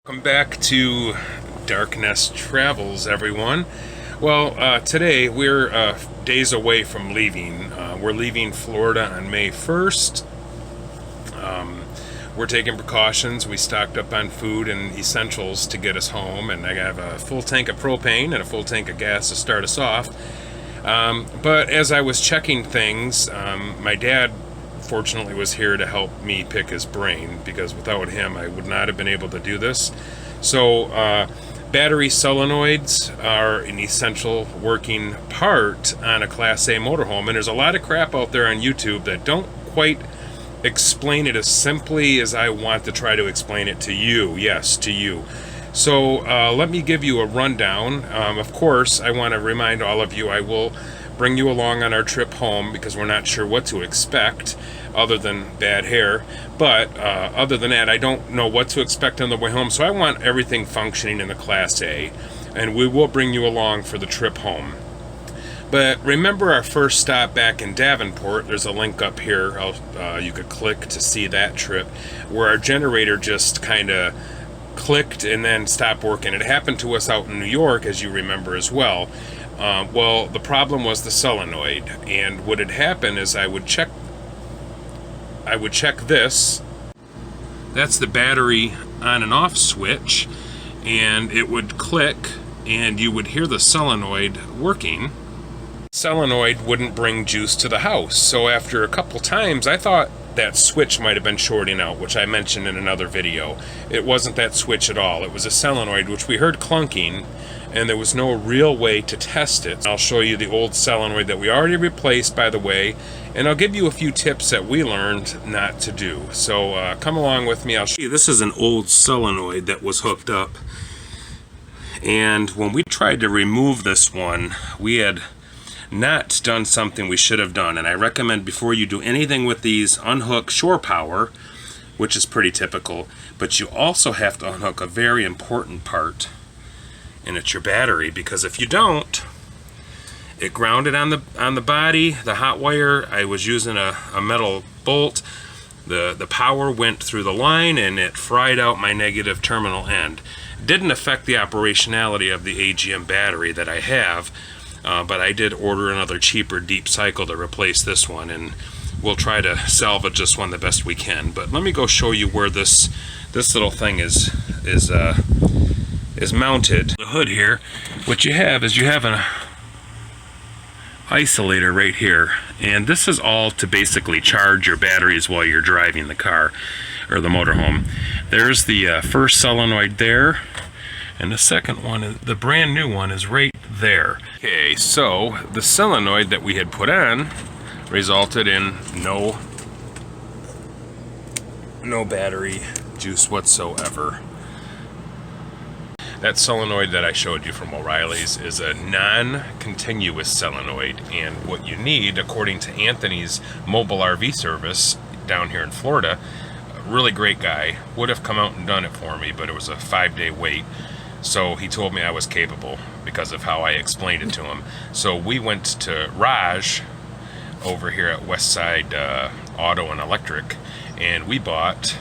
Welcome back to Darkness Travels, everyone. Well, today we're days away from leaving. We're leaving Florida on May 1st. We're taking precautions. We stocked up on food and essentials to get us home, and I have a full tank of propane and a full tank of gas to start us off. But as I was checking things, my dad fortunately was here to help me pick his brain, because without him I would not have been able to do this. So battery solenoids are an essential working part on a Class A motorhome, and there's a lot of crap out there on YouTube that don't quite explain it as simply as I want to try to explain it to you. Yes, to you. So let me give you a rundown. Of course, I want to remind all of you I will bring you along on our trip home, because we're not sure what to expect other than bad hair. But other than that, I don't know what to expect on the way home. So I want everything functioning in the Class A, and we will bring you along for the trip home. But remember our first stop back in Davenport. There's a link up here. You could click to see that trip, where our generator just kind of clicked and then stopped working. It happened to us out in New York, as you remember as well. Well, the problem was the solenoid, and what had happened is I would check this. That's the battery on and off switch, and it would click and you would hear the solenoid working. Solenoid wouldn't bring juice to the house, so after a couple times I thought that switch might have been shorting out, which I mentioned in another video. It wasn't that switch at all. It was a solenoid, which we heard clunking, and there was no real way to test it. I'll show you the old solenoid that we already replaced, by the way, and I'll give you a few tips that we learned not to do. So come along with me. I'll show you. This is an old solenoid that was hooked up, and when we tried to remove this one, we had not done something we should have done. And I recommend, before you do anything with these, unhook shore power, which is pretty typical, but you also have to unhook a very important part, and it's your battery, because if you don't, it grounded on the body, the hot wire. I was using a metal bolt. The power went through the line and it fried out my negative terminal end. Didn't affect the operationality of the AGM battery that I have, but I did order another cheaper deep cycle to replace this one, and we'll try to salvage this one the best we can. But let me go show you where this little thing is mounted. The hood here, what you have is an isolator right here, and this is all to basically charge your batteries while you're driving the car or the motorhome. There's the first solenoid there, and the second one, the brand new one, is right there. Okay, so the solenoid that we had put on resulted in no battery juice whatsoever. That solenoid that I showed you from O'Reilly's is a non-continuous solenoid, and what you need, according to Anthony's mobile RV service down here in Florida, a really great guy, would have come out and done it for me, but it was a 5-day wait. So he told me I was capable because of how I explained it to him. So we went to Raj over here at Westside Auto and Electric, and we bought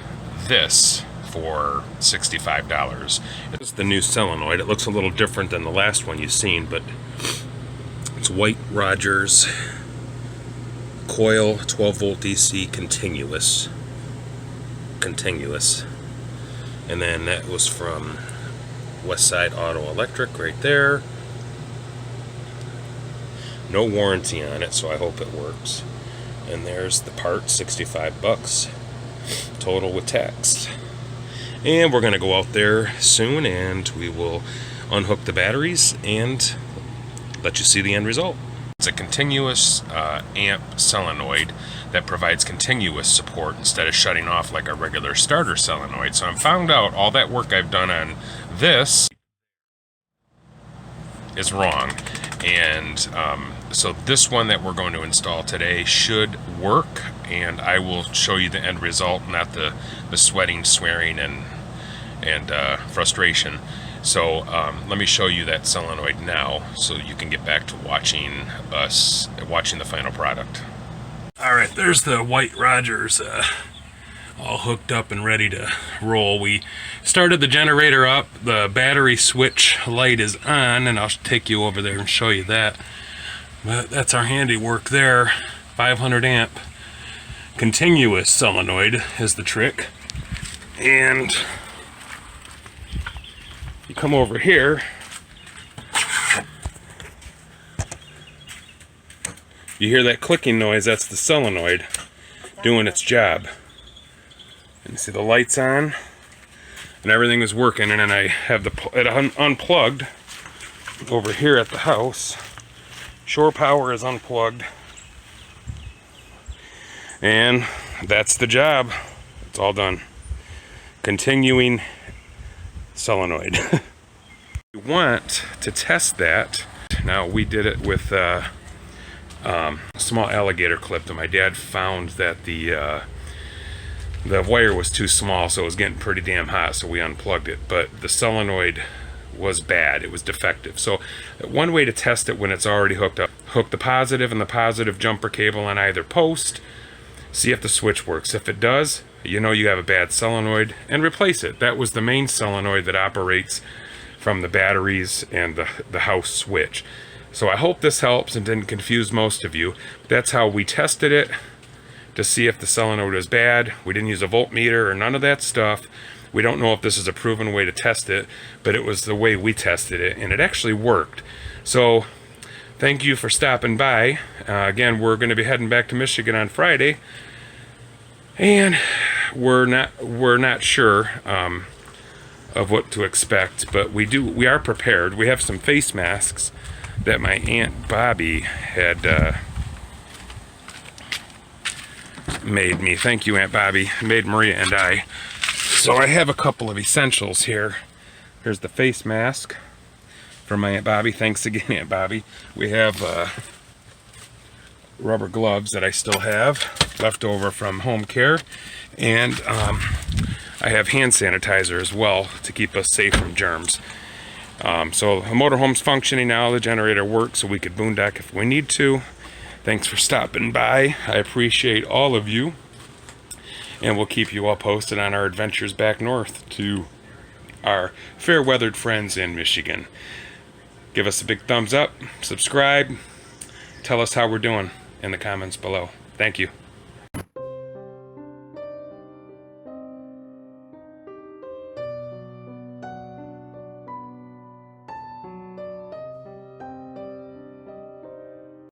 this for $65. It's the new solenoid. It looks a little different than the last one you've seen, but it's white Rogers coil, 12 volt DC, continuous, and then that was from Westside Auto Electric right there. No warranty on it, so I hope it works. And there's the part, 65 bucks total with tax. And we're gonna go out there soon, and we will unhook the batteries and let you see the end result. It's a continuous amp solenoid that provides continuous support instead of shutting off like a regular starter solenoid. So I found out all that work I've done on this is wrong, and so this one that we're going to install today should work, and I will show you the end result, not the sweating, swearing, and frustration. So let me show you that solenoid now, so you can get back to watching the final product. All right, there's the white Rogers all hooked up and ready to roll. We started the generator up. The battery switch light is on, and I'll take you over there and show you that. But that's our handiwork there. 500 amp continuous solenoid is the trick. And you come over here, you hear that clicking noise. That's the solenoid doing its job. And you see the lights on and everything is working, and then I have it unplugged over here at the house. Shore power is unplugged, and that's the job. It's all done. Continuing solenoid. We want to test that. Now, we did it with a small alligator clip that my dad found that the wire was too small, so it was getting pretty damn hot, so we unplugged it. But the solenoid was bad. It was defective. So one way to test it when it's already hooked up, hook the positive and the positive jumper cable on either post, see if the switch works. If it does, you know you have a bad solenoid, and replace it. That was the main solenoid that operates from the batteries and the house switch. So I hope this helps and didn't confuse most of you. That's how we tested it, to see if the solenoid was bad. We didn't use a voltmeter or none of that stuff. We don't know if this is a proven way to test it, but it was the way we tested it, and it actually worked. So thank you for stopping by. Again, we're going to be heading back to Michigan on Friday, and we're not sure of what to expect, but we are prepared. We have some face masks that my Aunt Bobby had made me. Thank you, Aunt Bobby. Made Maria and I. So I have a couple of essentials here. Here's the face mask from my Aunt Bobby. Thanks again, Aunt Bobby. We have rubber gloves that I still have left over from home care, and I have hand sanitizer as well to keep us safe from germs. So the motorhome's functioning now. The generator works, so we could boondock if we need to. Thanks for stopping by. I appreciate all of you, and we'll keep you all posted on our adventures back north to our fair-weathered friends in Michigan. Give us a big thumbs up, subscribe, tell us how we're doing in the comments below. Thank you.